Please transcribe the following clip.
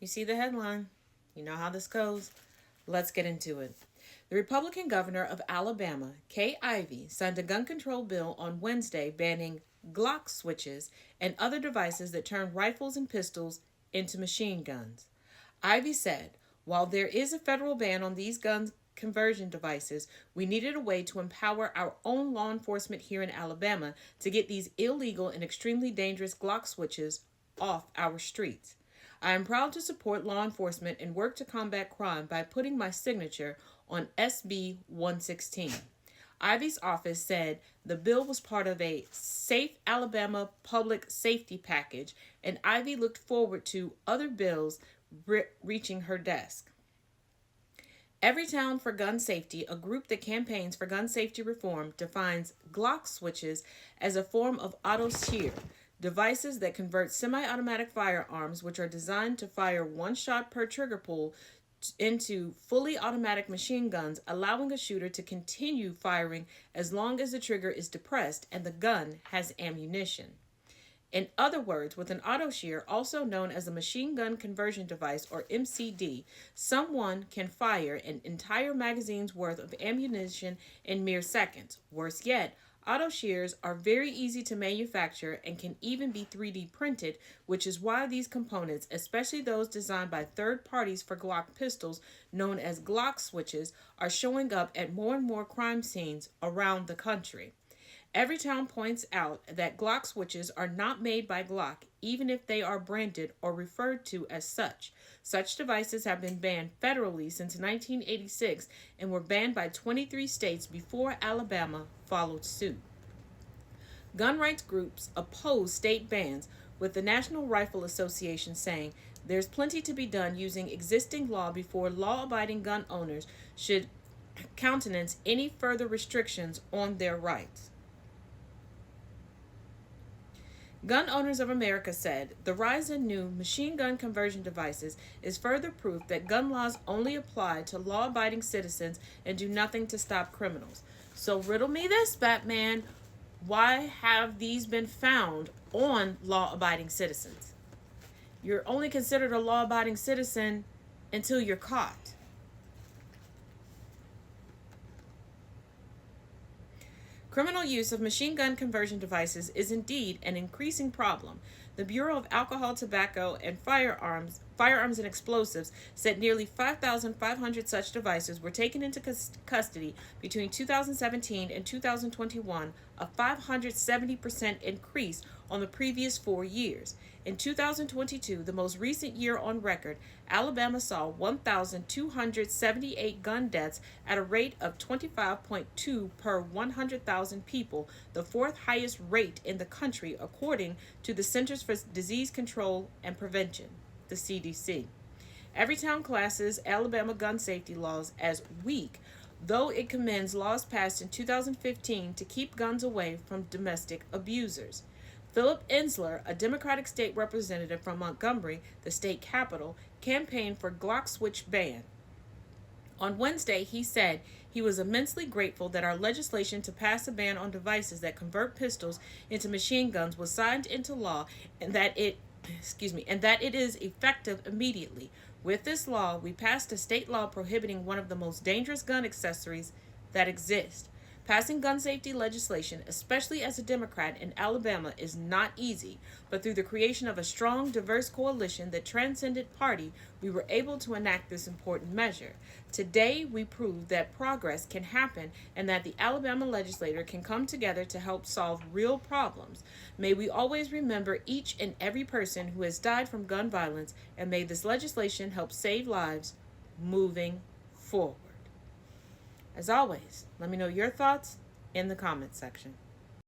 You see the headline. You know how this goes. Let's get into it. The Republican governor of Alabama, Kay Ivey, signed a gun control bill on Wednesday banning Glock switches and other devices that turn rifles and pistols into machine guns. Ivey said, while there is a federal ban on these gun conversion devices, we needed a way to empower our own law enforcement here in Alabama to get these illegal and extremely dangerous Glock switches off our streets. I am proud to support law enforcement and work to combat crime by putting my signature on SB 116. Ivey's office said the bill was part of a Safe Alabama public safety package, and Ivey looked forward to other bills reaching her desk. Everytown for Gun Safety, a group that campaigns for gun safety reform, defines Glock switches as a form of auto sear, devices that convert semi-automatic firearms, which are designed to fire one shot per trigger pull, into fully automatic machine guns, allowing a shooter to continue firing as long as the trigger is depressed and the gun has ammunition. In other words, with an auto shear, also known as a machine gun conversion device or MCD, someone can fire an entire magazine's worth of ammunition in mere seconds. Worse yet, auto shears are very easy to manufacture and can even be 3D printed, which is why these components, especially those designed by third parties for Glock pistols, known as Glock switches, are showing up at more and more crime scenes around the country. Everytown points out that Glock switches are not made by Glock, even if they are branded or referred to as such. Such devices have been banned federally since 1986 and were banned by 23 states before Alabama followed suit. Gun rights groups oppose state bans, with the National Rifle Association saying there's plenty to be done using existing law before law-abiding gun owners should countenance any further restrictions on their rights. Gun Owners of America said the rise in new machine gun conversion devices is further proof that gun laws only apply to law-abiding citizens and do nothing to stop criminals. So riddle me this, Batman. Why have these been found on law-abiding citizens? You're only considered a law-abiding citizen until you're caught. Criminal use of machine gun conversion devices is indeed an increasing problem. The Bureau of Alcohol, Tobacco, and Firearms and Explosives said nearly 5,500 such devices were taken into custody between 2017 and 2021, a 570% increase on the previous 4 years. In 2022, the most recent year on record, Alabama saw 1,278 gun deaths at a rate of 25.2 per 100,000 people, the fourth highest rate in the country, according to the Centers for Disease Control and Prevention, the CDC. Everytown classes Alabama gun safety laws as weak, though it commends laws passed in 2015 to keep guns away from domestic abusers. Philip Ensler, a Democratic state representative from Montgomery, the state capital, campaigned for Glock switch ban. On Wednesday, he said he was immensely grateful that our legislation to pass a ban on devices that convert pistols into machine guns was signed into law and that it is effective immediately. With this law, we passed a state law prohibiting one of the most dangerous gun accessories that exist. Passing gun safety legislation, especially as a Democrat in Alabama, is not easy, but through the creation of a strong, diverse coalition that transcended party, we were able to enact this important measure. Today, we prove that progress can happen and that the Alabama legislature can come together to help solve real problems. May we always remember each and every person who has died from gun violence, and may this legislation help save lives moving forward. As always, let me know your thoughts in the comments section.